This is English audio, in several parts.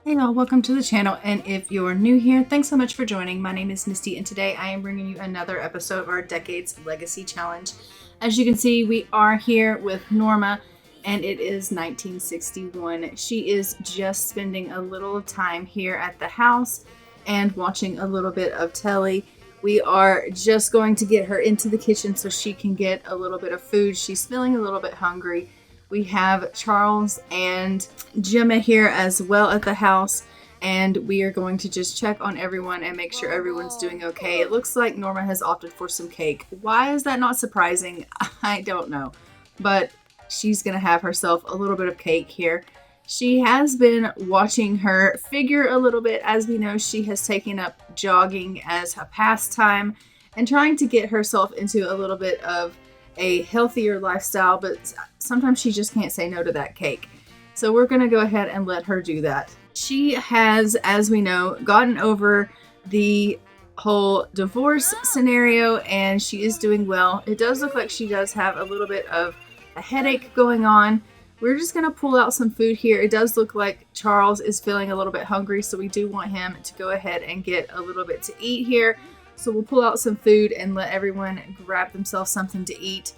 Hey y'all, welcome to the channel, and if you're new here, thanks so much for joining. My name is Misty, and today I am bringing you another episode of our Decades Legacy Challenge. As you can see, we are here with Norma, and it is 1961. She is just spending a little time here at the house and watching a little bit of telly. We are just going to get her into the kitchen so she can get a little bit of food. She's feeling a little bit hungry. We have Charles and Gemma here as well at the house, and we are going to just check on everyone and make sure everyone's doing okay. It looks like Norma has opted for some cake. Why is that not surprising? I don't know, but she's gonna have herself a little bit of cake here. She has been watching her figure a little bit. As we know, she has taken up jogging as a pastime and trying to get herself into a little bit of a healthier lifestyle, but sometimes she just can't say no to that cake. So we're going to go ahead and let her do that. She has, as we know, gotten over the whole divorce scenario, and she is doing well. It does look like she does have a little bit of a headache going on. We're just going to pull out some food here. It does look like Charles is feeling a little bit hungry, so we do want him to go ahead and get a little bit to eat here. So we'll pull out some food and let everyone grab themselves something to eat.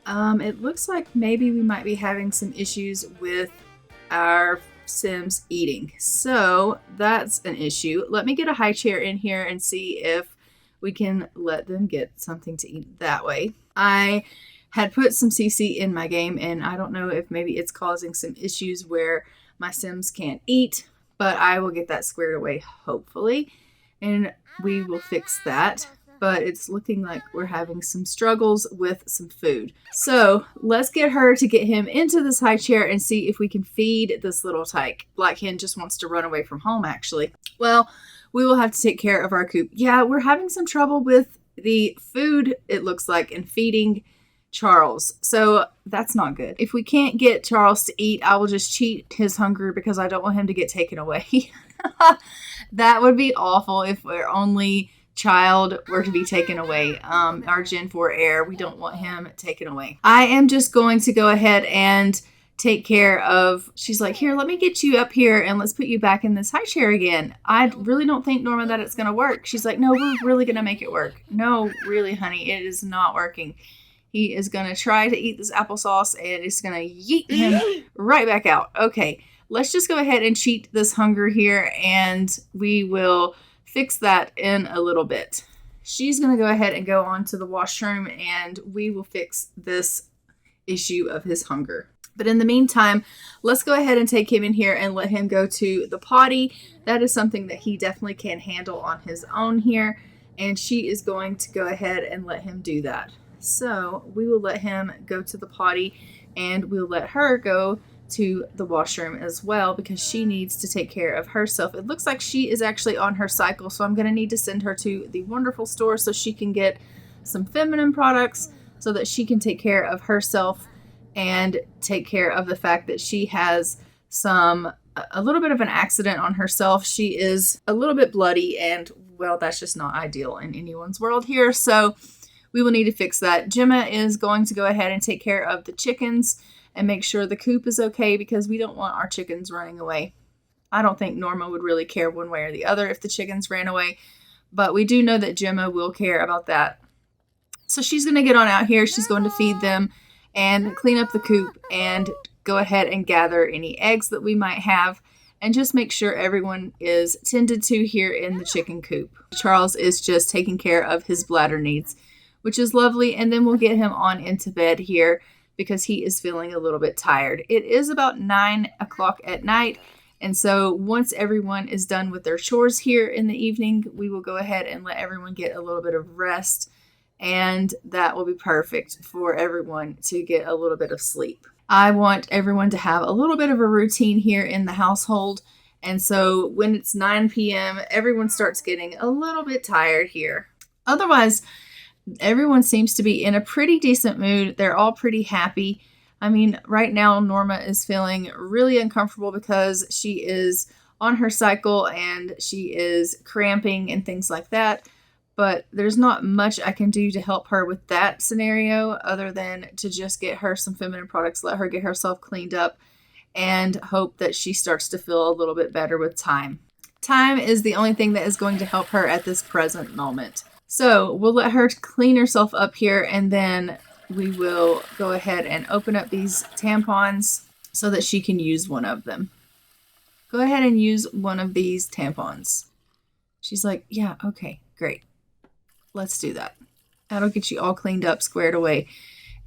It looks like maybe we might be having some issues with our Sims eating. So that's an issue. Let me get a high chair in here and see if we can let them get something to eat that way. I had put some CC in my game, and I don't know if maybe it's causing some issues where my Sims can't eat, but I will get that squared away hopefully. And we will fix that, but it's looking like we're having some struggles with some food. So let's get her to get him into this high chair and see if we can feed this little tyke. Black Hen just wants to run away from home, actually. Well, we will have to take care of our coop. Yeah, we're having some trouble with the food, it looks like, and feeding Charles. So that's not good. If we can't get Charles to eat, I will just cheat his hunger because I don't want him to get taken away. That would be awful if our only child were to be taken away. Our Gen 4 heir, we don't want him taken away. I am just going to go ahead and take care of, she's like, here, let me get you up here and let's put you back in this high chair again. I really don't think, Norma, that it's going to work. She's like, no, we're really going to make it work. No, really, honey, it is not working. He is going to try to eat this applesauce and it's going to yeet him right back out. Okay. Let's just go ahead and cheat this hunger here, and we will fix that in a little bit. She's going to go ahead and go on to the washroom, and we will fix this issue of his hunger. But in the meantime, let's go ahead and take him in here and let him go to the potty. That is something that he definitely can handle on his own here, and she is going to go ahead and let him do that. So we will let him go to the potty, and we'll let her go to the washroom as well because she needs to take care of herself. It looks like she is actually on her cycle, so I'm going to need to send her to the Wonderful store so she can get some feminine products so that she can take care of herself and take care of the fact that she has a little bit of an accident on herself. She is a little bit bloody, and well, that's just not ideal in anyone's world here, so we will need to fix that. Gemma is going to go ahead and take care of the chickens and make sure the coop is okay because we don't want our chickens running away. I don't think Norma would really care one way or the other if the chickens ran away, but we do know that Gemma will care about that. So she's going to get on out here. She's going to feed them and clean up the coop and go ahead and gather any eggs that we might have and just make sure everyone is tended to here in the chicken coop. Charles is just taking care of his bladder needs, which is lovely, and then we'll get him on into bed here because he is feeling a little bit tired. It is about 9 o'clock at night, and so once everyone is done with their chores here in the evening, we will go ahead and let everyone get a little bit of rest, and that will be perfect for everyone to get a little bit of sleep. I want everyone to have a little bit of a routine here in the household, and so when it's 9 p.m., everyone starts getting a little bit tired here. Otherwise, everyone seems to be in a pretty decent mood. They're all pretty happy. I mean, right now, Norma is feeling really uncomfortable because she is on her cycle and she is cramping and things like that. But there's not much I can do to help her with that scenario other than to just get her some feminine products, let her get herself cleaned up, and hope that she starts to feel a little bit better with time. Time is the only thing that is going to help her at this present moment. So we'll let her clean herself up here, and then we will go ahead and open up these tampons so that she can use one of them. Go ahead and use one of these tampons. She's like, yeah, okay, great. Let's do that. That'll get you all cleaned up, squared away.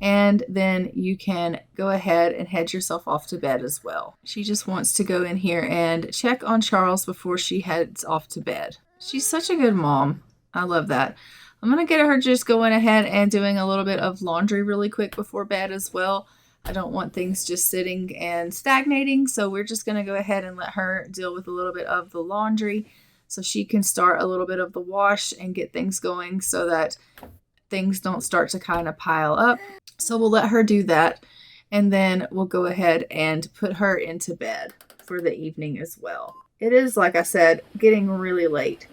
And then you can go ahead and head yourself off to bed as well. She just wants to go in here and check on Charles before she heads off to bed. She's such a good mom. I love that. I'm going to get her just going ahead and doing a little bit of laundry really quick before bed as well. I don't want things just sitting and stagnating, so we're just going to go ahead and let her deal with a little bit of the laundry so she can start a little bit of the wash and get things going so that things don't start to kind of pile up. So we'll let her do that, and then we'll go ahead and put her into bed for the evening as well. It is, like I said, getting really late.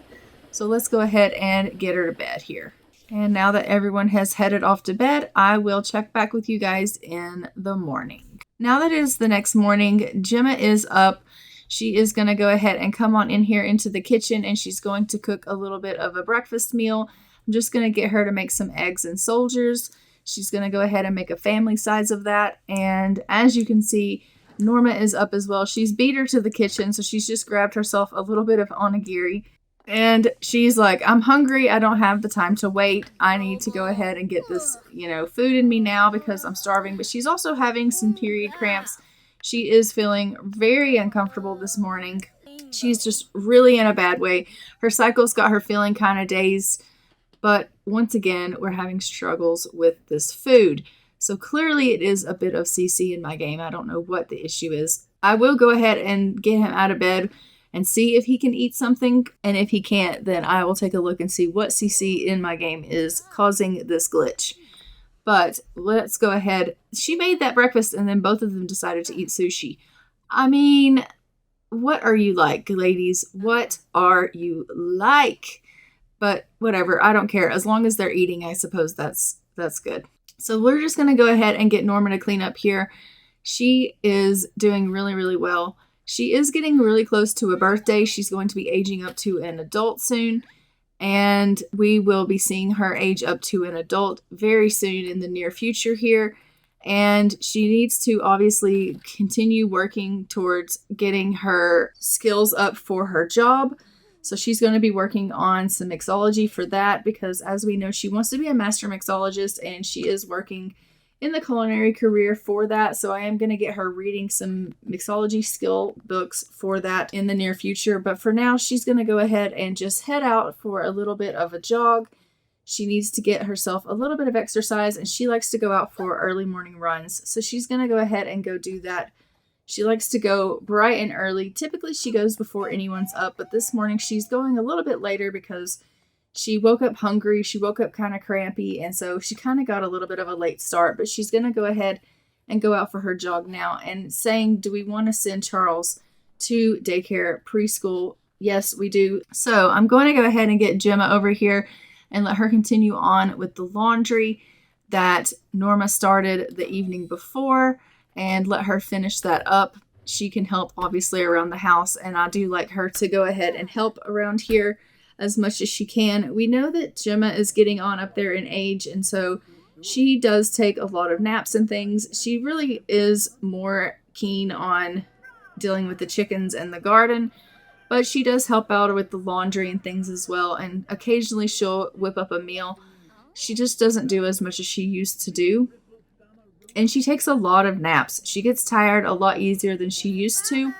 So let's go ahead and get her to bed here. And now that everyone has headed off to bed, I will check back with you guys in the morning. Now that it is the next morning, Gemma is up. She is going to go ahead and come on in here into the kitchen, and she's going to cook a little bit of a breakfast meal. I'm just going to get her to make some eggs and soldiers. She's going to go ahead and make a family size of that. And as you can see, Norma is up as well. She's beat her to the kitchen, so she's just grabbed herself a little bit of onigiri. And she's like, I'm hungry. I don't have the time to wait. I need to go ahead and get this, food in me now because I'm starving. But she's also having some period cramps. She is feeling very uncomfortable this morning. She's just really in a bad way. Her cycle's got her feeling kind of dazed. But once again, we're having struggles with this food. So clearly it is a bit of CC in my game. I don't know what the issue is. I will go ahead and get him out of bed and see if he can eat something. And if he can't, then I will take a look and see what CC in my game is causing this glitch. But let's go ahead. She made that breakfast and then both of them decided to eat sushi. I mean, what are you like, ladies? What are you like? But whatever, I don't care. As long as they're eating, I suppose that's good. So we're just going to go ahead and get Norma to clean up here. She is doing really, really well. She is getting really close to a birthday. She's going to be aging up to an adult soon. And we will be seeing her age up to an adult very soon in the near future here. And she needs to obviously continue working towards getting her skills up for her job. So she's going to be working on some mixology for that because, as we know, she wants to be a master mixologist and she is working in the culinary career for that. So I am going to get her reading some mixology skill books for that in the near future. But for now, she's going to go ahead and just head out for a little bit of a jog. She needs to get herself a little bit of exercise, and she likes to go out for early morning runs. So she's going to go ahead and go do that. She likes to go bright and early. Typically, she goes before anyone's up, but this morning she's going a little bit later because she woke up hungry. She woke up kind of crampy, and so she kind of got a little bit of a late start, but she's going to go ahead and go out for her jog now and saying, do we want to send Charles to daycare, preschool? Yes, we do. So I'm going to go ahead and get Gemma over here and let her continue on with the laundry that Norma started the evening before and let her finish that up. She can help obviously around the house, and I do like her to go ahead and help around here as much as she can. We know that Gemma is getting on up there in age, and so she does take a lot of naps and things. She really is more keen on dealing with the chickens and the garden, but she does help out with the laundry and things as well, and occasionally she'll whip up a meal. She just doesn't do as much as she used to do. And she takes a lot of naps. She gets tired a lot easier than she used to.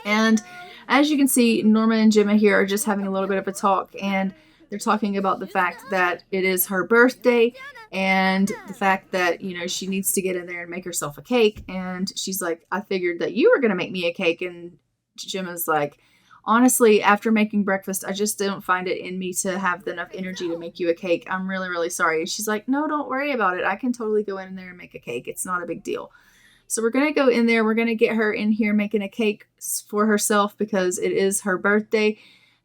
And as you can see, Norma and Gemma here are just having a little bit of a talk. And they're talking about the fact that it is her birthday. And the fact that, she needs to get in there and make herself a cake. And she's like, I figured that you were going to make me a cake. And Gemma's like, honestly, after making breakfast, I just don't find it in me to have enough energy to make you a cake. I'm really, really sorry. And she's like, no, don't worry about it. I can totally go in there and make a cake. It's not a big deal. So we're going to go in there. We're going to get her in here making a cake for herself because it is her birthday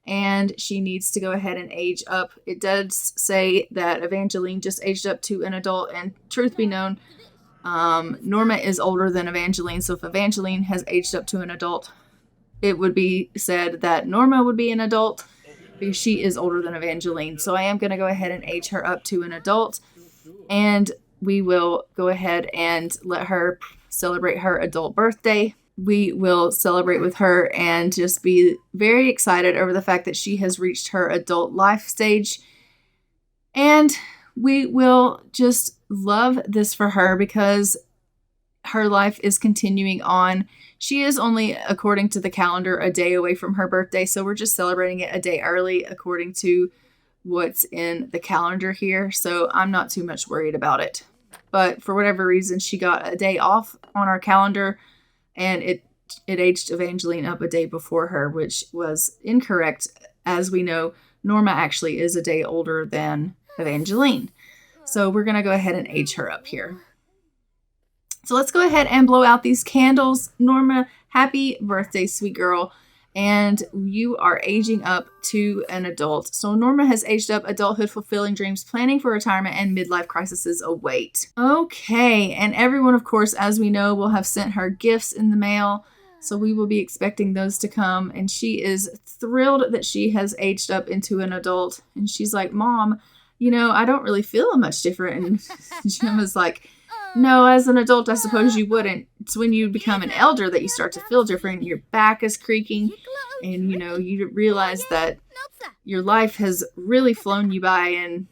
and she needs to go ahead and age up. It does say that Evangeline just aged up to an adult, and truth be known, Norma is older than Evangeline, so if Evangeline has aged up to an adult, it would be said that Norma would be an adult because she is older than Evangeline. So I am going to go ahead and age her up to an adult, and we will go ahead and let her celebrate her adult birthday. We will celebrate with her and just be very excited over the fact that she has reached her adult life stage. And we will just love this for her because her life is continuing on. She is only, according to the calendar, a day away from her birthday. So we're just celebrating it a day early according to what's in the calendar here. So I'm not too much worried about it. But for whatever reason, she got a day off on our calendar, and it aged Evangeline up a day before her, which was incorrect. As we know, Norma actually is a day older than Evangeline. So we're going to go ahead and age her up here. So let's go ahead and blow out these candles. Norma, happy birthday, sweet girl. And you are aging up to an adult. So Norma has aged up, adulthood, fulfilling dreams, planning for retirement, and midlife crises await. Okay, and everyone, of course, as we know, will have sent her gifts in the mail. So we will be expecting those to come. And she is thrilled that she has aged up into an adult. And she's like, Mom, you know, I don't really feel much different. And Gemma's like, no, as an adult, I suppose you wouldn't. It's when you become an elder that you start to feel different. Your back is creaking, and, you know, you realize that your life has really flown you by. And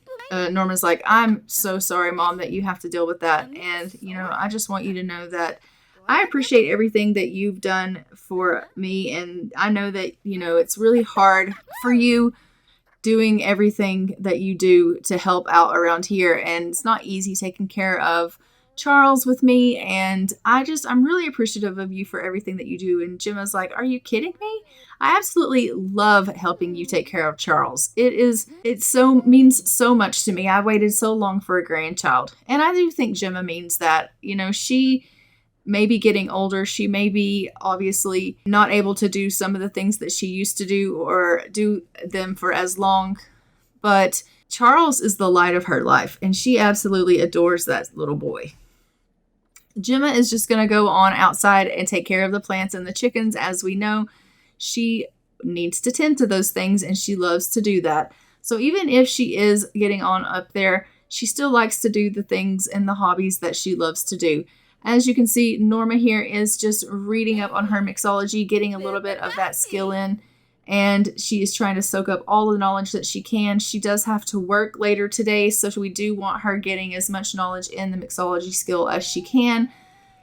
Norma's like, I'm so sorry, Mom, that you have to deal with that. And, you know, I just want you to know that I appreciate everything that you've done for me. And I know that, you know, it's really hard for you doing everything that you do to help out around here. And it's not easy taking care of Charles with me, and I'm really appreciative of you for everything that you do. And Gemma's like, are you kidding me? I absolutely love helping you take care of Charles. It means so much to me. I waited so long for a grandchild. And I do think Gemma means that. You know, she may be getting older. She may be obviously not able to do some of the things that she used to do or do them for as long, but Charles is the light of her life, and she absolutely adores that little boy. Gemma is just going to go on outside and take care of the plants and the chickens. As we know, she needs to tend to those things, and she loves to do that. So even if she is getting on up there, she still likes to do the things and the hobbies that she loves to do. As you can see, Norma here is just reading up on her mixology, getting a little bit of that skill in, and she is trying to soak up all the knowledge that she can. She does have to work later today, so we do want her getting as much knowledge in the mixology skill as she can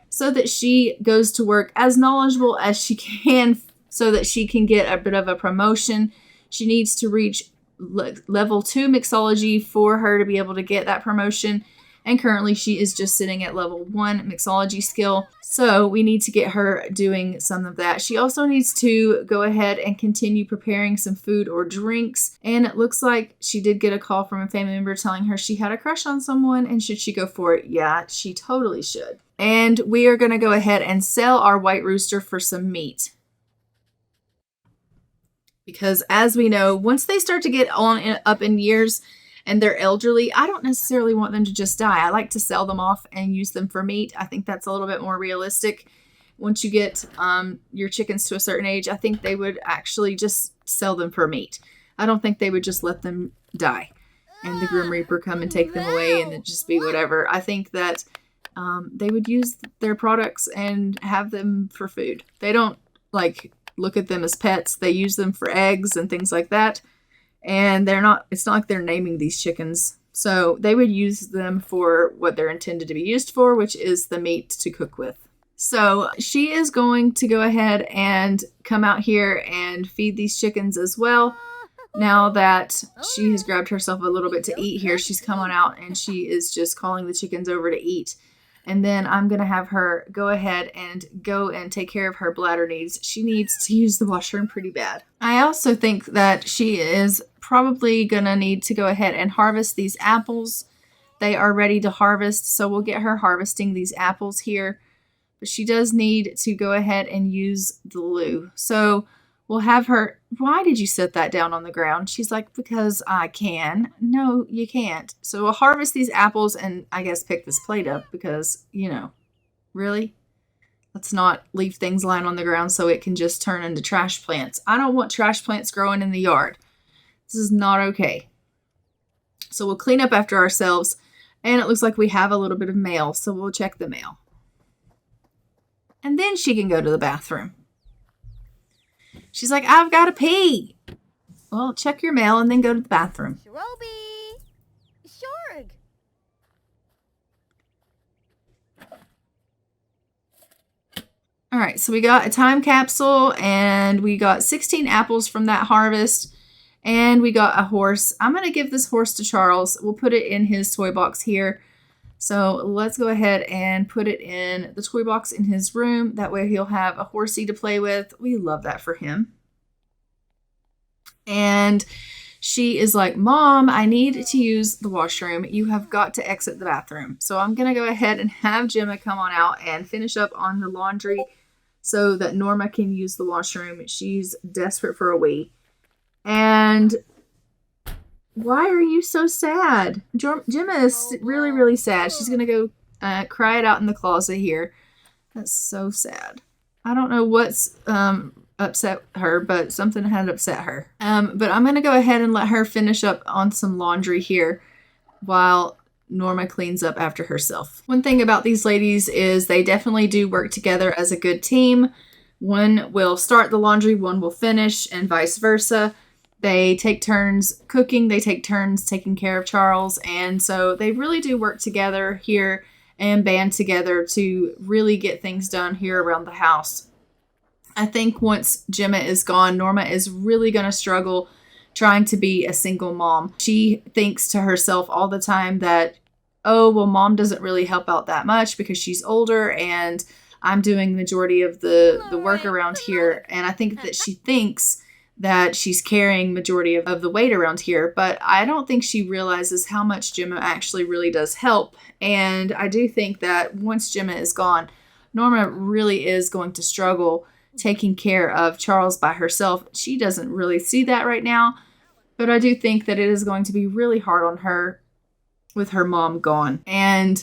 so that she goes to work as knowledgeable as she can so that she can get a bit of a promotion. She needs to reach level 2 mixology for her to be able to get that promotion. And currently she is just sitting at level 1 mixology skill. So we need to get her doing some of that. She also needs to go ahead and continue preparing some food or drinks. And it looks like she did get a call from a family member telling her she had a crush on someone. And should she go for it? Yeah, she totally should. And we are going to go ahead and sell our white rooster for some meat. Because as we know, once they start to get up in years, and they're elderly, I don't necessarily want them to just die. I like to sell them off and use them for meat. I think that's a little bit more realistic. Once you get your chickens to a certain age, I think they would actually just sell them for meat. I don't think they would just let them die and the Grim Reaper come and take them away and it just be whatever. I think that they would use their products and have them for food. They don't look at them as pets. They use them for eggs and things like that. And it's not like they're naming these chickens. So they would use them for what they're intended to be used for, which is the meat to cook with. So she is going to go ahead and come out here and feed these chickens as well. Now that she has grabbed herself a little bit to eat here, she's come on out and she is just calling the chickens over to eat. And then I'm going to have her go ahead and go and take care of her bladder needs. She needs to use the washroom pretty bad. I also think that she is probably going to need to go ahead and harvest these apples. They are ready to harvest, so we'll get her harvesting these apples here. But she does need to go ahead and use the loo. So we'll have her, why did you set that down on the ground? She's like, because I can. No, you can't. So we'll harvest these apples and I guess pick this plate up because, really? Let's not leave things lying on the ground so it can just turn into trash plants. I don't want trash plants growing in the yard. This is not okay. So we'll clean up after ourselves. And it looks like we have a little bit of mail, so we'll check the mail. And then she can go to the bathroom. She's like, I've got to pee. Well, check your mail and then go to the bathroom. Shroby. Shorg. All right, so we got a time capsule and we got 16 apples from that harvest and we got a horse. I'm going to give this horse to Charles. We'll put it in his toy box here. So let's go ahead and put it in the toy box in his room. That way he'll have a horsey to play with. We love that for him. And she is like, Mom, I need to use the washroom. You have got to exit the bathroom. So I'm going to go ahead and have Gemma come on out and finish up on the laundry so that Norma can use the washroom. She's desperate for a wee. And why are you so sad? Gemma is really, really sad. She's going to go cry it out in the closet here. That's so sad. I don't know what's upset her, but something had upset her. But I'm going to go ahead and let her finish up on some laundry here while Norma cleans up after herself. One thing about these ladies is they definitely do work together as a good team. One will start the laundry, one will finish, and vice versa. They take turns cooking, they take turns taking care of Charles, and so they really do work together here and band together to really get things done here around the house. I think once Gemma is gone, Norma is really going to struggle trying to be a single mom. She thinks to herself all the time that, oh, well, Mom doesn't really help out that much because she's older and I'm doing the majority of the work around here. And I think that she thinks that she's carrying majority of the weight around here, but I don't think she realizes how much Gemma actually really does help. And I do think that once Gemma is gone, Norma really is going to struggle taking care of Charles by herself. She doesn't really see that right now, but I do think that it is going to be really hard on her with her mom gone. And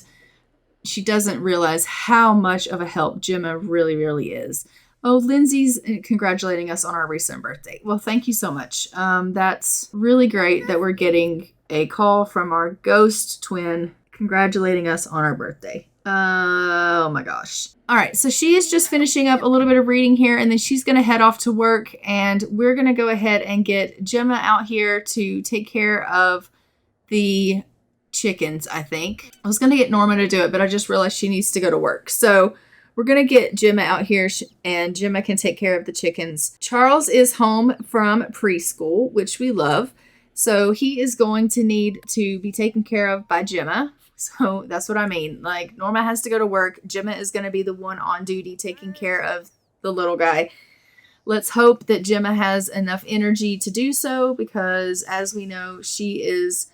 she doesn't realize how much of a help Gemma really, really is. Oh, Lindsay's congratulating us on our recent birthday. Well, thank you so much. That's really great that we're getting a call from our ghost twin congratulating us on our birthday. Oh my gosh. All right, so she is just finishing up a little bit of reading here, and then she's going to head off to work, and we're going to go ahead and get Gemma out here to take care of the chickens, I think. I was going to get Norma to do it, but I just realized she needs to go to work. So we're going to get Gemma out here, and Gemma can take care of the chickens. Charles is home from preschool, which we love. So he is going to need to be taken care of by Gemma. So that's what I mean. Like, Norma has to go to work. Gemma is going to be the one on duty taking care of the little guy. Let's hope that Gemma has enough energy to do so, because as we know, she is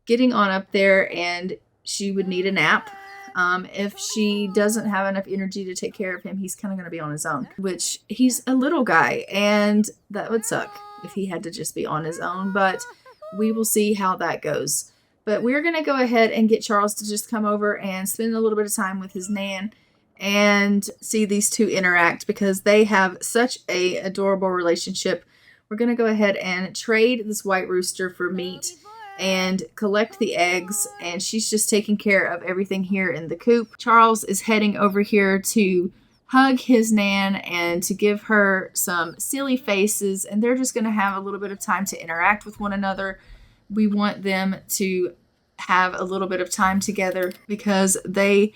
getting on up there and she would need a nap. If she doesn't have enough energy to take care of him, he's kind of going to be on his own, which he's a little guy, and that would suck if he had to just be on his own, but we will see how that goes. But we're going to go ahead and get Charles to just come over and spend a little bit of time with his nan and see these two interact, because they have such a adorable relationship. We're going to go ahead and trade this white rooster for meat and collect the eggs, and she's just taking care of everything here in the coop. Charles is heading over here to hug his nan and to give her some silly faces, and they're just going to have a little bit of time to interact with one another. We want them to have a little bit of time together because they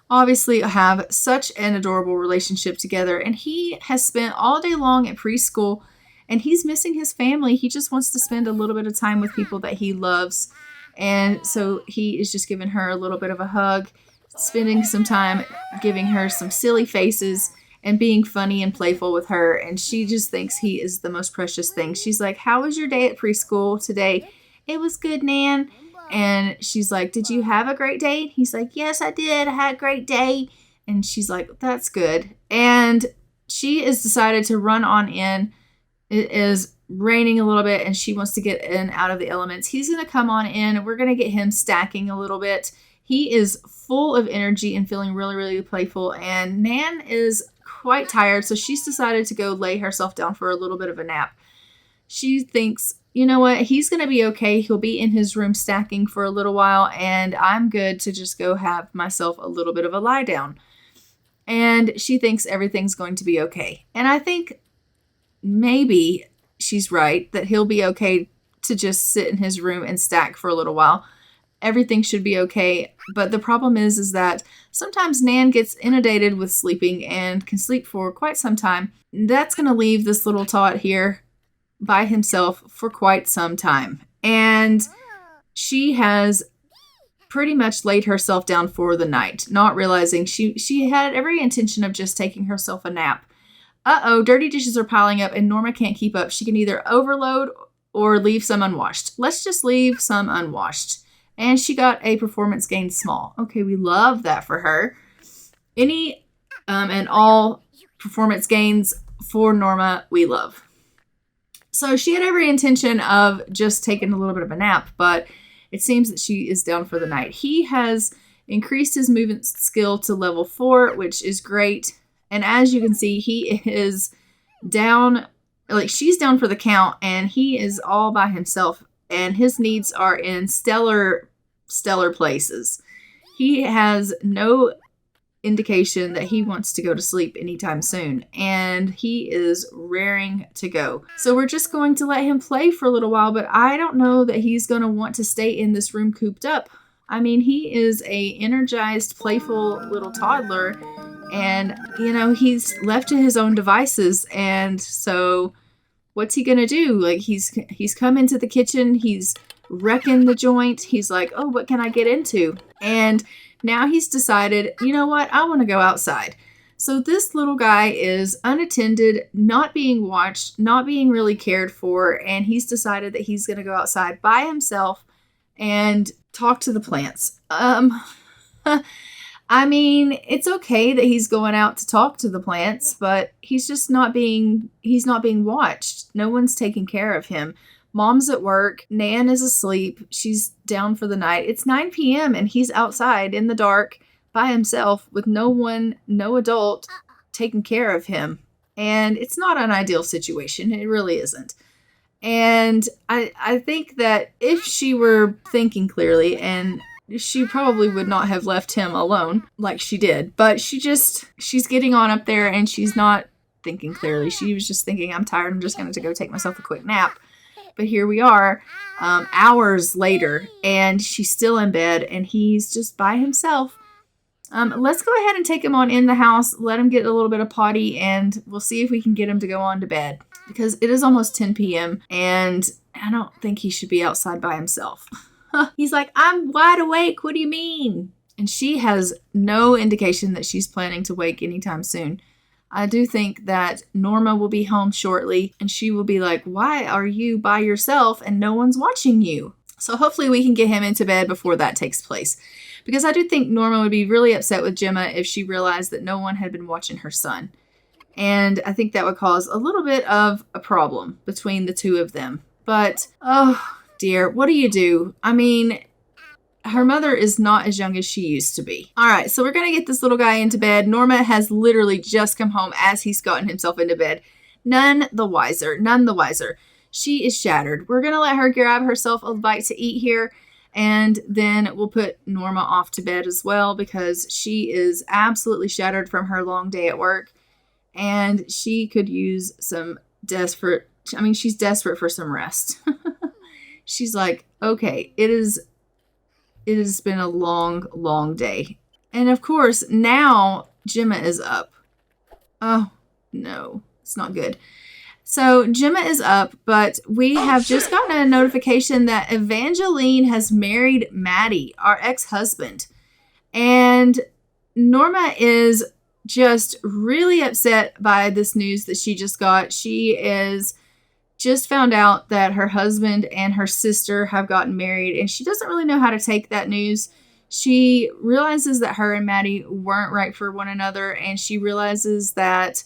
obviously have such an adorable relationship together, and he has spent all day long at preschool and he's missing his family. He just wants to spend a little bit of time with people that he loves. And so he is just giving her a little bit of a hug, spending some time giving her some silly faces and being funny and playful with her. And she just thinks he is the most precious thing. She's like, "How was your day at preschool today?" "It was good, Nan." And she's like, "Did you have a great day?" He's like, "Yes, I did. I had a great day." And she's like, "That's good." And she has decided to run on in It is raining a little bit and she wants to get in out of the elements. He's going to come on in and we're going to get him stacking a little bit. He is full of energy and feeling really, really playful. And Nan is quite tired, so she's decided to go lay herself down for a little bit of a nap. She thinks, you know what, he's going to be okay. He'll be in his room stacking for a little while, and I'm good to just go have myself a little bit of a lie down. And she thinks everything's going to be okay. And I think maybe she's right, that he'll be okay to just sit in his room and stack for a little while. Everything should be okay. But the problem is that sometimes Nan gets inundated with sleeping and can sleep for quite some time. That's going to leave this little tot here by himself for quite some time. And she has pretty much laid herself down for the night, not realizing she had every intention of just taking herself a nap. Dirty dishes are piling up and Norma can't keep up. She can either overload or leave some unwashed. Let's just leave some unwashed. And she got a performance gain small. Okay, we love that for her. Any and all performance gains for Norma, we love. So she had every intention of just taking a little bit of a nap, but it seems that she is down for the night. He has increased his movement skill to level 4, which is great. And as you can see, he is down, like she's down for the count, and he is all by himself. And his needs are in stellar places. He has no indication that he wants to go to sleep anytime soon, and he is raring to go. So we're just going to let him play for a little while, but I don't know that he's going to want to stay in this room cooped up. I mean, he is a energized, playful little toddler, and he's left to his own devices, and so what's he gonna do? Like, he's come into the kitchen, he's wrecking the joint. He's like, oh, what can I get into? And now he's decided, you know what? I want to go outside. So this little guy is unattended, not being watched, not being really cared for, and he's decided that he's going to go outside by himself and talk to the plants. I mean, it's okay that he's going out to talk to the plants, but he's not being watched. No one's taking care of him. Mom's at work. Nan is asleep. She's down for the night. It's 9 p.m. and he's outside in the dark by himself with no adult taking care of him. And it's not an ideal situation. It really isn't. And I think that if she were thinking clearly, and she probably would not have left him alone like she did, but she's getting on up there and she's not thinking clearly. She was just thinking, I'm tired. I'm just going to go take myself a quick nap. But here we are, hours later, and she's still in bed, and he's just by himself. Let's go ahead and take him on in the house, let him get a little bit of potty, and we'll see if we can get him to go on to bed. Because it is almost 10 p.m., and I don't think he should be outside by himself. He's like, I'm wide awake, what do you mean? And she has no indication that she's planning to wake anytime soon. I do think that Norma will be home shortly, and she will be like, why are you by yourself and no one's watching you? So hopefully we can get him into bed before that takes place. Because I do think Norma would be really upset with Gemma if she realized that no one had been watching her son. And I think that would cause a little bit of a problem between the two of them. But, oh dear, what do you do? I mean, her mother is not as young as she used to be. All right, so we're going to get this little guy into bed. Norma has literally just come home as he's gotten himself into bed. None the wiser. She is shattered. We're going to let her grab herself a bite to eat here, and then we'll put Norma off to bed as well because she is absolutely shattered from her long day at work, and she could use she's desperate for some rest. She's like, okay, it has been a long, long day. And of course, now Gemma is up. Oh, no, it's not good. So Gemma is up, but we have just gotten a notification that Evangeline has married Matty, our ex-husband. And Norma is just really upset by this news that she just got. She is just found out that her husband and her sister have gotten married, and she doesn't really know how to take that news. She realizes that her and Matty weren't right for one another, and she realizes that,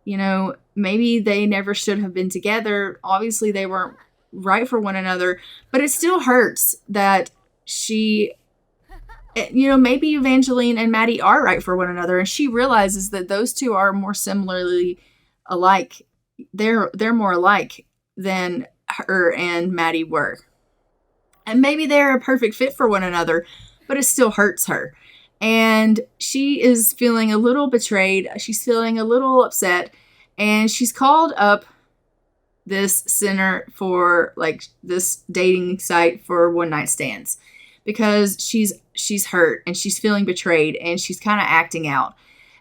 maybe they never should have been together. Obviously, they weren't right for one another, but it still hurts that maybe Evangeline and Matty are right for one another, and she realizes that those two are more similarly alike. They're more alike than her and Matty were. And maybe they're a perfect fit for one another, but it still hurts her. And she is feeling a little betrayed. She's feeling a little upset. And she's called up this center for this dating site for one night stands because she's hurt and she's feeling betrayed and she's kind of acting out.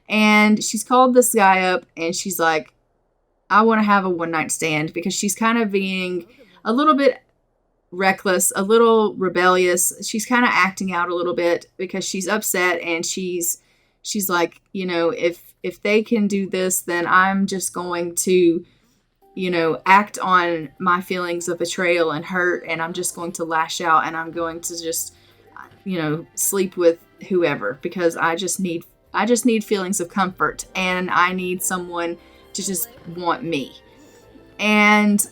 And she's called this guy up and she's like, I want to have a one night stand, because she's kind of being a little bit reckless, a little rebellious. She's kind of acting out a little bit because she's upset, and she's like, if they can do this, then I'm just going to, act on my feelings of betrayal and hurt, and I'm just going to lash out, and I'm going to just, sleep with whoever, because I just need feelings of comfort, and I need someone to just want me. And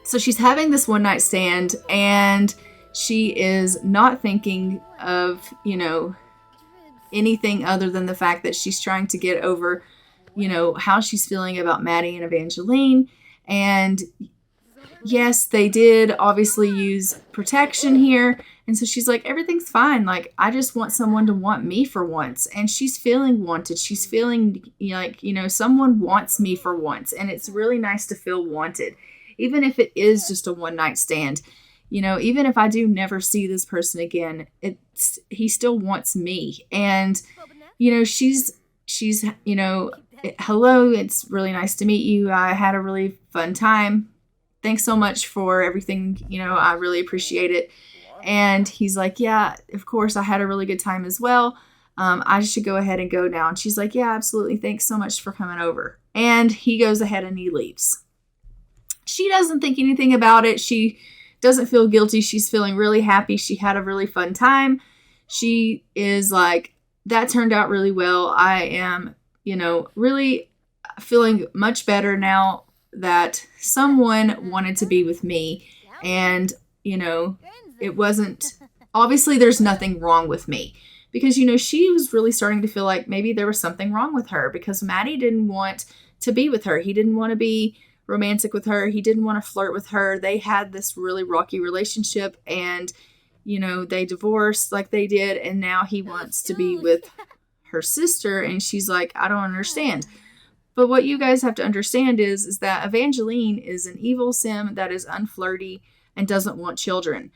so she's having this one night stand, and she is not thinking of, anything other than the fact that she's trying to get over, how she's feeling about Matty and Evangeline. And yes, they did obviously use protection here. And so she's like, everything's fine. Like, I just want someone to want me for once. And she's feeling wanted. She's feeling like, someone wants me for once. And it's really nice to feel wanted, even if it is just a one night stand. Even if I do never see this person again, he still wants me. And, she's, hello, it's really nice to meet you. I had a really fun time. Thanks so much for everything. I really appreciate it. And he's like, yeah, of course, I had a really good time as well. I should go ahead and go now. And she's like, yeah, absolutely. Thanks so much for coming over. And he goes ahead and he leaves. She doesn't think anything about it. She doesn't feel guilty. She's feeling really happy. She had a really fun time. She is like, that turned out really well. I am, really feeling much better now that someone wanted to be with me. And, it wasn't, obviously there's nothing wrong with me, because, she was really starting to feel like maybe there was something wrong with her, because Matty didn't want to be with her. He didn't want to be romantic with her. He didn't want to flirt with her. They had this really rocky relationship, and, they divorced like they did. And now he wants to be with her sister. And she's like, I don't understand. But what you guys have to understand is that Evangeline is an evil sim that is unflirty and doesn't want children.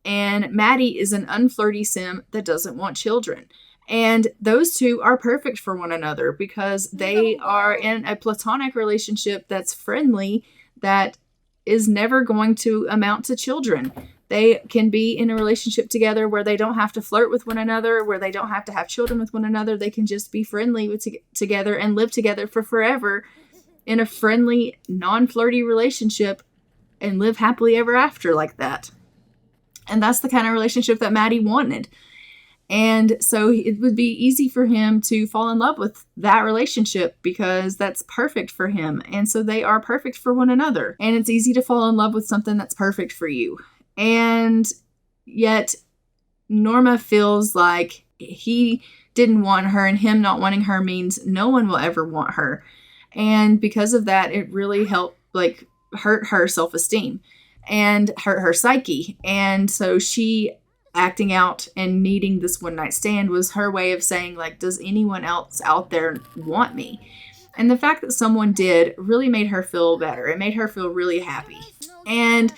And Matty is an unflirty sim that doesn't want children. And those two are perfect for one another, because they are in a platonic relationship that's friendly, that is never going to amount to children. They can be in a relationship together where they don't have to flirt with one another, where they don't have to have children with one another. They can just be friendly together and live together for forever in a friendly, non-flirty relationship and live happily ever after like that. And that's the kind of relationship that Matty wanted. And so it would be easy for him to fall in love with that relationship, because that's perfect for him. And so they are perfect for one another. And it's easy to fall in love with something that's perfect for you. And yet Norma feels like he didn't want her, and him not wanting her means no one will ever want her. And because of that, it really helped hurt her self-esteem and hurt her psyche. And so she acting out and needing this one night stand was her way of saying, does anyone else out there want me? And the fact that someone did really made her feel better. It made her feel really happy. And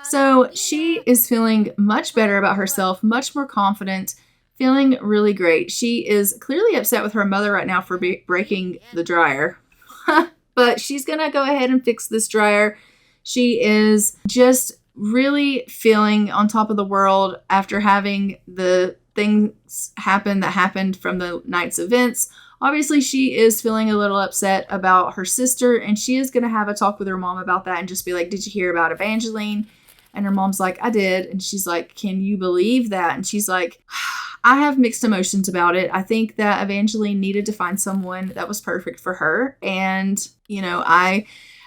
so she is feeling much better about herself, much more confident, feeling really great. She is clearly upset with her mother right now for breaking the dryer. But she's going to go ahead and fix this dryer. She is just really feeling on top of the world after having the things happen that happened from the night's events. Obviously, she is feeling a little upset about her sister, and she is going to have a talk with her mom about that and just be like, did you hear about Evangeline? And her mom's like, I did. And she's like, can you believe that? And she's like, I have mixed emotions about it. I think that Evangeline needed to find someone that was perfect for her. And,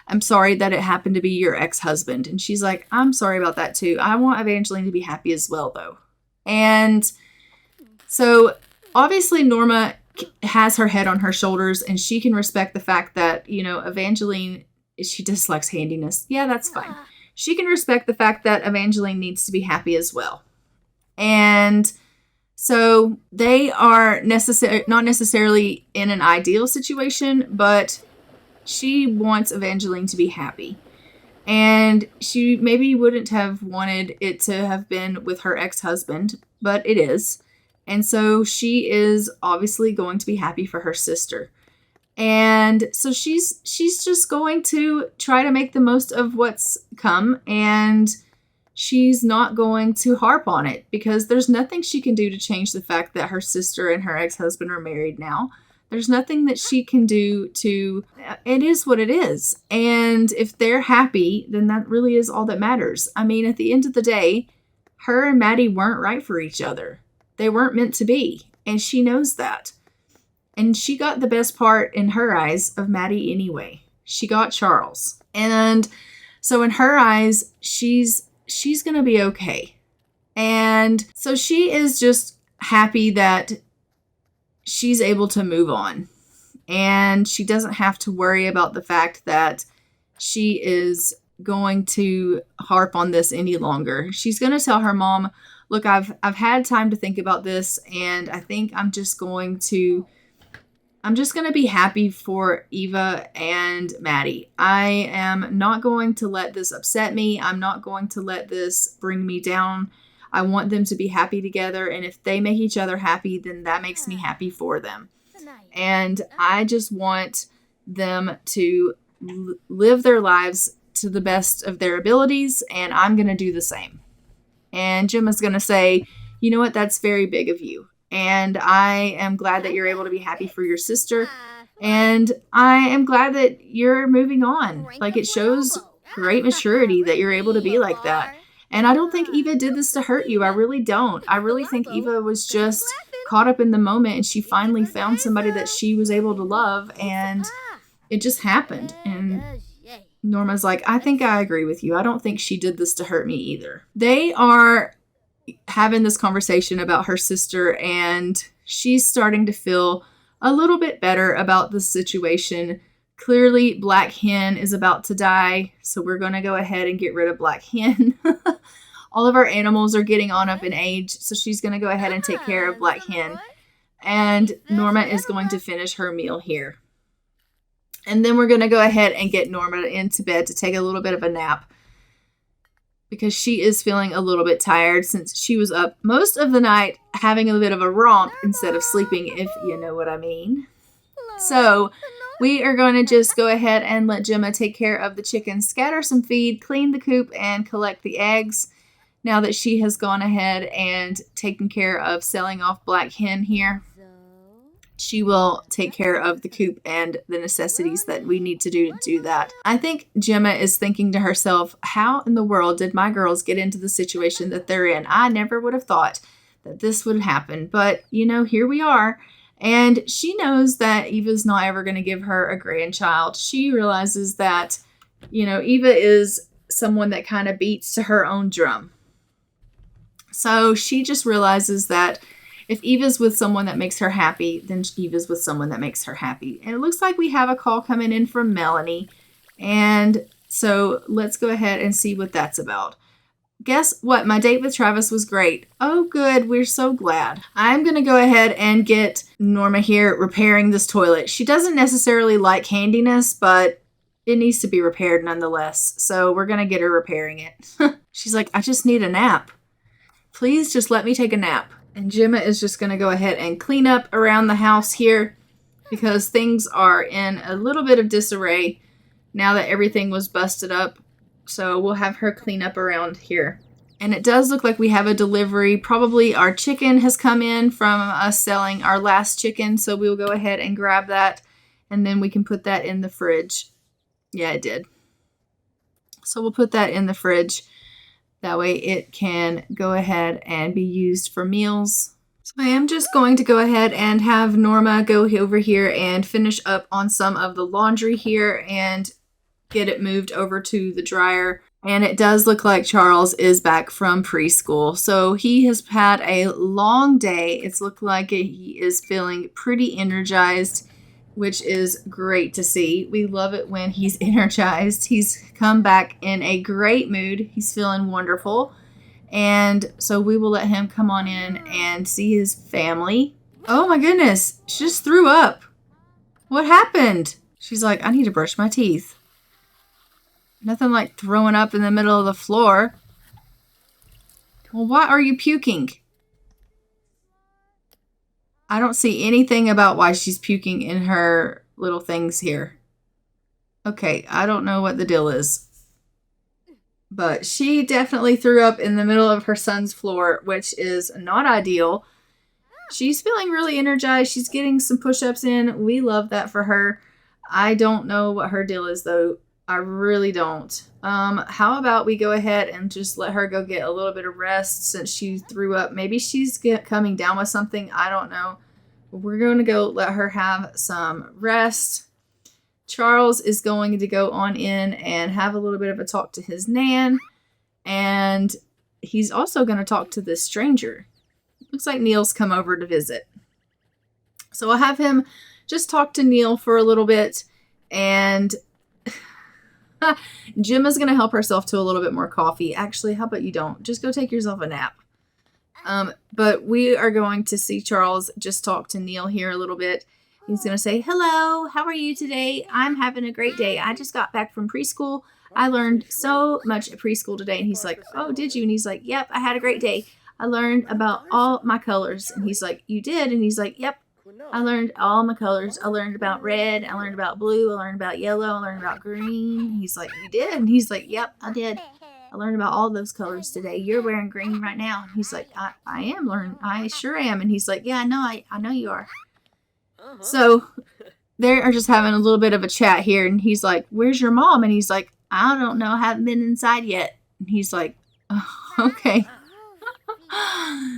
I'm sorry that it happened to be your ex-husband. And she's like, I'm sorry about that too. I want Evangeline to be happy as well, though. And so obviously Norma has her head on her shoulders and she can respect the fact that, Evangeline, she dislikes handiness. Yeah, that's fine. She can respect the fact that Evangeline needs to be happy as well. And so they are not necessarily in an ideal situation, but she wants Evangeline to be happy. And she maybe wouldn't have wanted it to have been with her ex-husband, but it is. And so she is obviously going to be happy for her sister. And so she's just going to try to make the most of what's come, and she's not going to harp on it because there's nothing she can do to change the fact that her sister and her ex-husband are married now. There's nothing that she can do it is what it is. And if they're happy, then that really is all that matters. I mean, at the end of the day, her and Matty weren't right for each other. They weren't meant to be. And she knows that. And she got the best part in her eyes of Matty anyway. She got Charles. And so in her eyes, she's going to be okay. And so she is just happy that she's able to move on. And she doesn't have to worry about the fact that she is going to harp on this any longer. She's going to tell her mom, look, I've had time to think about this, and I think I'm just going to be happy for Eva and Matty. I am not going to let this upset me. I'm not going to let this bring me down. I want them to be happy together. And if they make each other happy, then that makes me happy for them. And I just want them to live their lives to the best of their abilities. And I'm going to do the same. And Gemma's going to say, you know what? That's very big of you. And I am glad that you're able to be happy for your sister. And I am glad that you're moving on. Like, it shows great maturity that you're able to be like that. And I don't think Eva did this to hurt you. I really don't. I really think Eva was just caught up in the moment and she finally found somebody that she was able to love. And it just happened. And Norma's like, I think I agree with you. I don't think she did this to hurt me either. They are having this conversation about her sister, and she's starting to feel a little bit better about the situation. Clearly, Black Hen is about to die, so we're going to go ahead and get rid of Black Hen. All of our animals are getting on up in age, so she's going to go ahead and take care of Black Hen. And Norma is going to finish her meal here. And then we're going to go ahead and get Norma into bed to take a little bit of a nap, because she is feeling a little bit tired since she was up most of the night having a bit of a romp instead of sleeping, if you know what I mean. So we are going to just go ahead and let Gemma take care of the chickens, scatter some feed, clean the coop, and collect the eggs. Now that she has gone ahead and taken care of selling off Black Hen here, she will take care of the coop and the necessities that we need to do that. I think Gemma is thinking to herself, how in the world did my girls get into the situation that they're in? I never would have thought that this would happen. But, here we are. And she knows that Eva's not ever going to give her a grandchild. She realizes that, Eva is someone that kind of beats to her own drum. So she just realizes that if Eva's with someone that makes her happy, then Eva's with someone that makes her happy. And it looks like we have a call coming in from Melanie. And so let's go ahead and see what that's about. Guess what? My date with Travis was great. Oh, good. We're so glad. I'm going to go ahead and get Norma here repairing this toilet. She doesn't necessarily like handiness, but it needs to be repaired nonetheless. So we're going to get her repairing it. She's like, I just need a nap. Please just let me take a nap. And Gemma is just going to go ahead and clean up around the house here because things are in a little bit of disarray now that everything was busted up. So we'll have her clean up around here. And it does look like we have a delivery. Probably our chicken has come in from us selling our last chicken. So we'll go ahead and grab that. And then we can put that in the fridge. Yeah, it did. So we'll put that in the fridge. That way it can go ahead and be used for meals. So I am just going to go ahead and have Norma go over here and finish up on some of the laundry here and get it moved over to the dryer. And it does look like Charles is back from preschool. So he has had a long day. It's looked like he is feeling pretty energized, which is great to see. We love it when he's energized. He's come back in a great mood. He's feeling wonderful. And so we will let him come on in and see his family. Oh my goodness, she just threw up. What happened? She's like, I need to brush my teeth. Nothing like throwing up in the middle of the floor. Well, why are you puking? I don't see anything about why she's puking in her little things here. Okay, I don't know what the deal is. But she definitely threw up in the middle of her son's floor, which is not ideal. She's feeling really energized. She's getting some push-ups in. We love that for her. I don't know what her deal is, though. I really don't. How about we go ahead and just let her go get a little bit of rest since she threw up. Maybe she's coming down with something. I don't know. We're going to go let her have some rest. Charles is going to go on in and have a little bit of a talk to his nan. And he's also going to talk to this stranger. Looks like Neil's come over to visit. So I'll have him just talk to Neil for a little bit. And Gemma's going to help herself to a little bit more coffee. Actually, how about you don't? Just go take yourself a nap. But we are going to see Charles just talk to Neil here a little bit. He's going to say, hello, how are you today? I'm having a great day. I just got back from preschool. I learned so much at preschool today. And he's like, oh, did you? And he's like, yep, I had a great day. I learned about all my colors. And he's like, you did? And he's like, yep, I learned all my colors. I learned about red. I learned about blue. I learned about yellow. I learned about green. He's like, you did? And he's like, yep, I did. I learned about all those colors today. You're wearing green right now. And he's like, I am learning. I sure am. And he's like, yeah, I know you are. So they are just having a little bit of a chat here. And he's like, where's your mom? And he's like, I don't know. I haven't been inside yet. And he's like, oh, okay.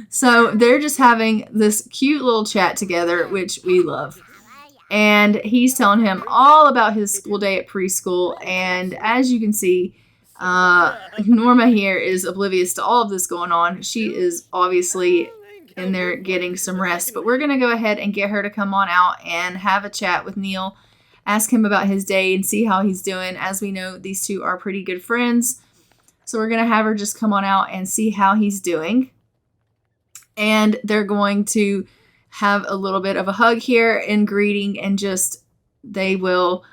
So they're just having this cute little chat together, which we love. And he's telling him all about his school day at preschool. And as you can see, Norma here is oblivious to all of this going on. She is obviously in there getting some rest. But we're going to go ahead and get her to come on out and have a chat with Neil. Ask him about his day and see how he's doing. As we know, these two are pretty good friends. So we're going to have her just come on out and see how he's doing. And they're going to have a little bit of a hug here and greeting, and just they will,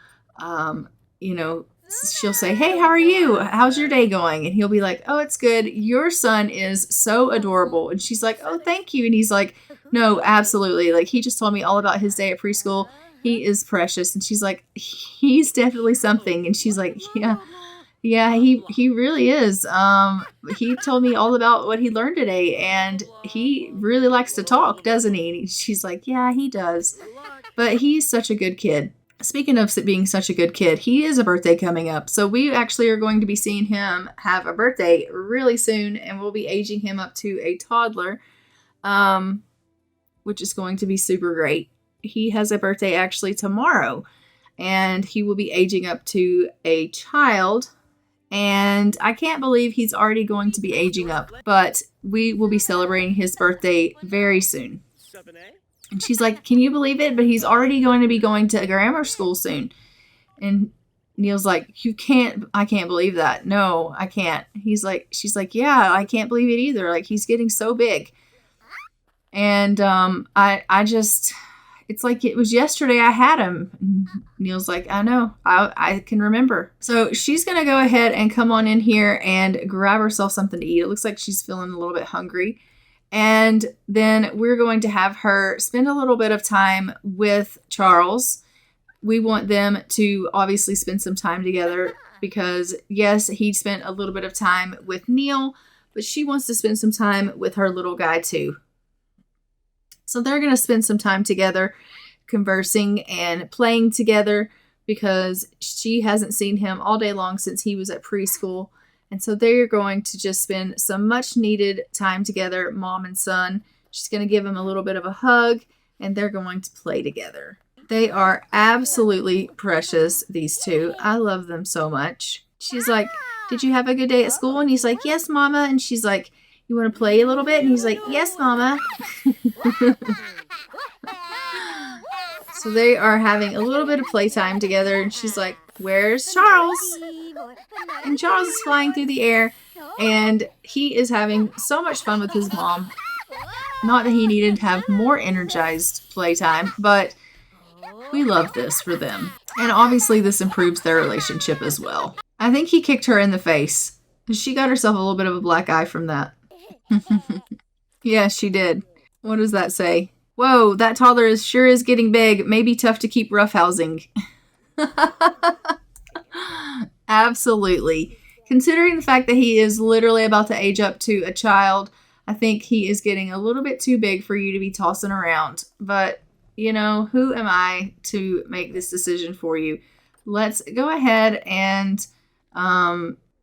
she'll say, hey, how are you? How's your day going? And he'll be like, oh, it's good. Your son is so adorable. And she's like, oh, thank you. And he's like, no, absolutely. Like, he just told me all about his day at preschool. He is precious. And she's like, he's definitely something. And she's like, yeah, he really is. He told me all about what he learned today, and he really likes to talk, doesn't he? And she's like, yeah, he does. But he's such a good kid. Speaking of being such a good kid, he is a birthday coming up. So we actually are going to be seeing him have a birthday really soon, and we'll be aging him up to a toddler, which is going to be super great. He has a birthday actually tomorrow, and he will be aging up to a child. And I can't believe he's already going to be aging up, but we will be celebrating his birthday very soon. And she's like, can you believe it? But he's already going to be going to a grammar school soon. And Neil's like, I can't believe that. No, I can't. She's like, yeah, I can't believe it either. Like, he's getting so big. And it's like it was yesterday I had him. And Neil's like, I know, I can remember. So she's going to go ahead and come on in here and grab herself something to eat. It looks like she's feeling a little bit hungry. And then we're going to have her spend a little bit of time with Charles. We want them to obviously spend some time together because, yes, he spent a little bit of time with Neil, but she wants to spend some time with her little guy too. So they're going to spend some time together conversing and playing together because she hasn't seen him all day long since he was at preschool. And so they're going to just spend some much needed time together, mom and son, She's going to give him a little bit of a hug, and they're going to play together. They are absolutely precious, these two. I love them so much. She's like, did you have a good day at school? And he's like, yes, Mama. And she's like, you want to play a little bit? And he's like, yes, Mama. So they are having a little bit of playtime together. And she's like, where's Charles? And Charles is flying through the air. And he is having so much fun with his mom. Not that he needed to have more energized playtime, but we love this for them. And obviously this improves their relationship as well. I think he kicked her in the face. She got herself a little bit of a black eye from that. Yeah, she did. What does that say? Whoa, that toddler sure is getting big. Maybe tough to keep roughhousing. Absolutely. Considering the fact that he is literally about to age up to a child, I think he is getting a little bit too big for you to be tossing around. But, you know, who am I to make this decision for you? Let's go ahead and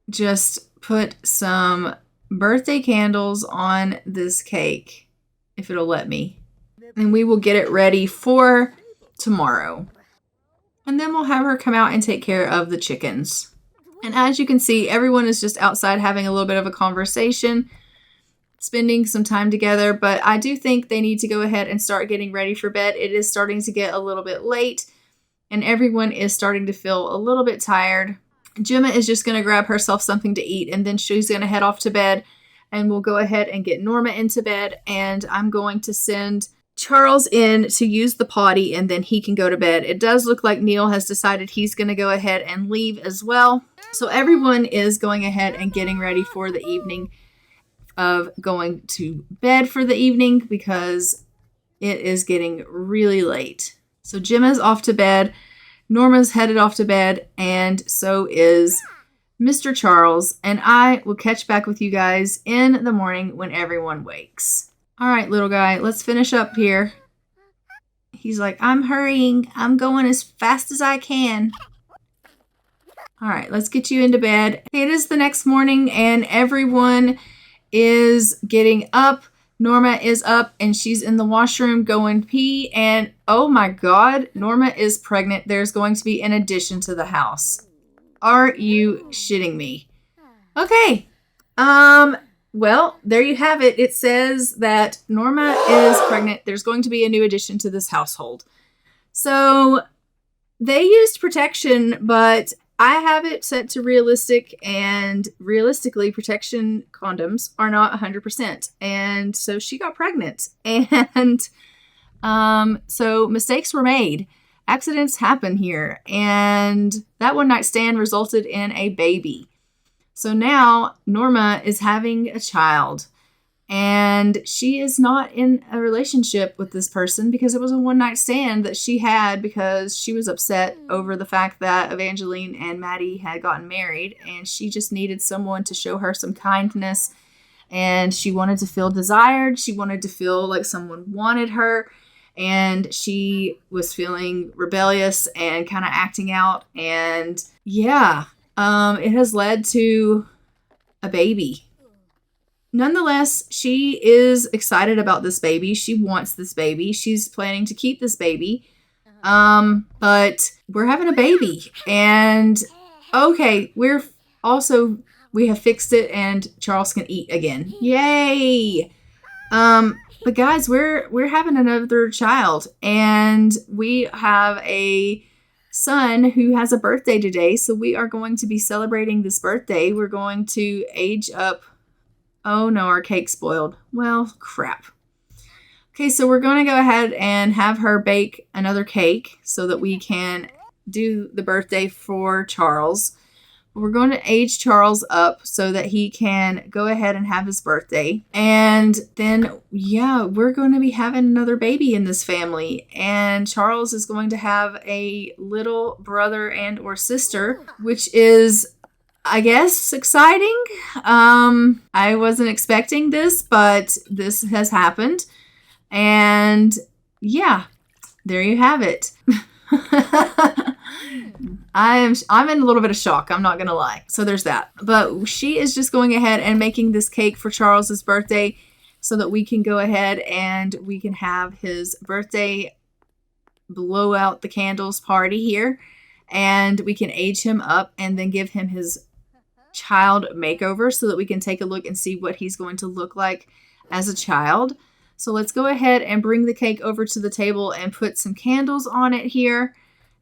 just put some birthday candles on this cake, if it'll let me. And we will get it ready for tomorrow. And then we'll have her come out and take care of the chickens. And as you can see, everyone is just outside having a little bit of a conversation, spending some time together. But I do think they need to go ahead and start getting ready for bed. It is starting to get a little bit late, and everyone is starting to feel a little bit tired. Gemma is just going to grab herself something to eat, and then she's going to head off to bed. And we'll go ahead and get Norma into bed. And I'm going to send Charles in to use the potty, and then he can go to bed. It does look like Neil has decided he's going to go ahead and leave as well. So everyone is going ahead and getting ready for the evening of going to bed for the evening because it is getting really late. So Gemma's off to bed. Norma's headed off to bed, and so is Mr. Charles. And I will catch back with you guys in the morning when everyone wakes. All right, little guy, let's finish up here. He's like, I'm hurrying. I'm going as fast as I can. All right, let's get you into bed. It is the next morning, and everyone is getting up. Norma is up, and she's in the washroom going pee. And oh my God, Norma is pregnant. There's going to be an addition to the house. Are you shitting me? Okay. Well, there you have it. It says that Norma is pregnant. There's going to be a new addition to this household. So they used protection, but I have it set to realistic, and realistically, protection condoms are not 100%. And so she got pregnant. And so mistakes were made. Accidents happen here. And that one night stand resulted in a baby. So now Norma is having a child, and she is not in a relationship with this person because it was a one night stand that she had because she was upset over the fact that Evangeline and Matty had gotten married, and she just needed someone to show her some kindness, and she wanted to feel desired. She wanted to feel like someone wanted her, and she was feeling rebellious and kind of acting out. And yeah. It has led to a baby. Nonetheless, she is excited about this baby. She wants this baby. She's planning to keep this baby. But we're having a baby. And okay, we have fixed it, and Charles can eat again. Yay! But guys, we're having another child, and we have a son who has a birthday today, so we are going to be celebrating this birthday. We're going to age up. Oh no, our cake spoiled. Well, crap. Okay, so we're going to go ahead and have her bake another cake so that we can do the birthday for Charles. We're going to age Charles up so that he can go ahead and have his birthday. And then, yeah, we're going to be having another baby in this family. And Charles is going to have a little brother and or sister, which is, I guess, exciting. I wasn't expecting this, but this has happened. And yeah, there you have it. I'm in a little bit of shock. I'm not going to lie. So there's that. But she is just going ahead and making this cake for Charles's birthday. so that we can go ahead and we can have his birthday blow out the candles party here, and we can age him up and then give him his child makeover so that we can take a look and see what he's going to look like as a child. So let's go ahead and bring the cake over to the table and put some candles on it here,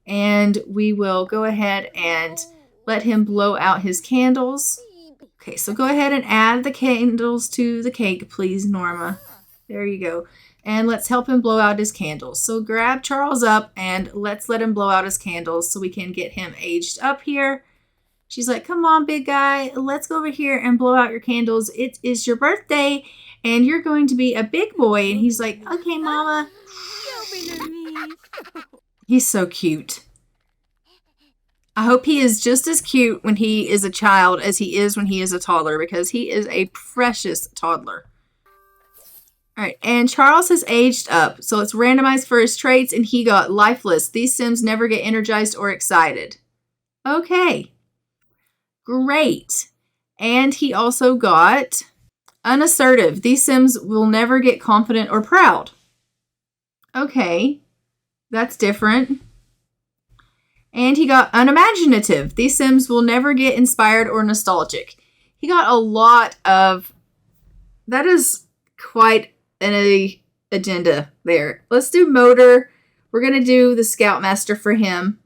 and we will go ahead and let him blow out his candles. Okay, so go ahead and add the candles to the cake, please, Norma. There you go. And let's help him blow out his candles. So grab Charles up and let's let him blow out his candles so we can get him aged up here. She's like, come on, big guy. Let's go over here and blow out your candles. It is your birthday and you're going to be a big boy. And he's like, okay, Mama. He's so cute. I hope he is just as cute when he is a child as he is when he is a toddler, because he is a precious toddler. All right, and Charles has aged up, so it's randomized for his traits, and he got lifeless. These Sims never get energized or excited. Okay, great. And he also got unassertive. These Sims will never get confident or proud. Okay, that's different. And he got unimaginative. These Sims will never get inspired or nostalgic. He got a lot of... That is quite an agenda there. Let's do motor. We're going to do the Scoutmaster for him.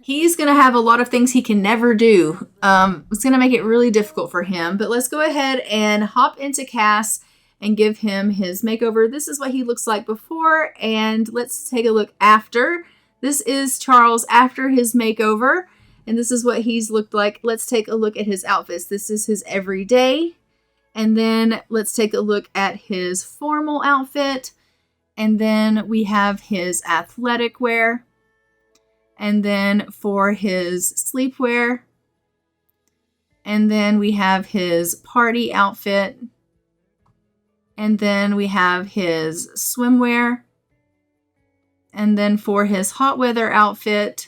He's going to have a lot of things he can never do. It's going to make it really difficult for him. But let's go ahead and hop into Cass and give him his makeover. This is what he looks like before, and let's take a look after. This is Charles after his makeover, and this is what he's looked like. Let's take a look at his outfits. This is his everyday, and then let's take a look at his formal outfit, and then we have his athletic wear, and then for his sleepwear, and then we have his party outfit, and then we have his swimwear. And then for his hot weather outfit.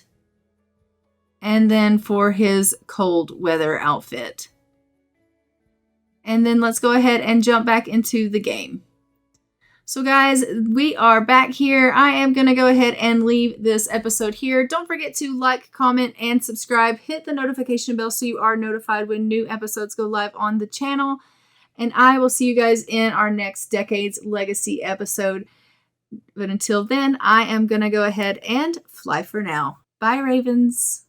And then for his cold weather outfit. And then let's go ahead and jump back into the game. So guys, we are back here. I am going to go ahead and leave this episode here. Don't forget to like, comment, and subscribe. Hit the notification bell so you are notified when new episodes go live on the channel. And I will see you guys in our next Decades Legacy episode. But until then, I am going to go ahead and fly for now. Bye, Ravens.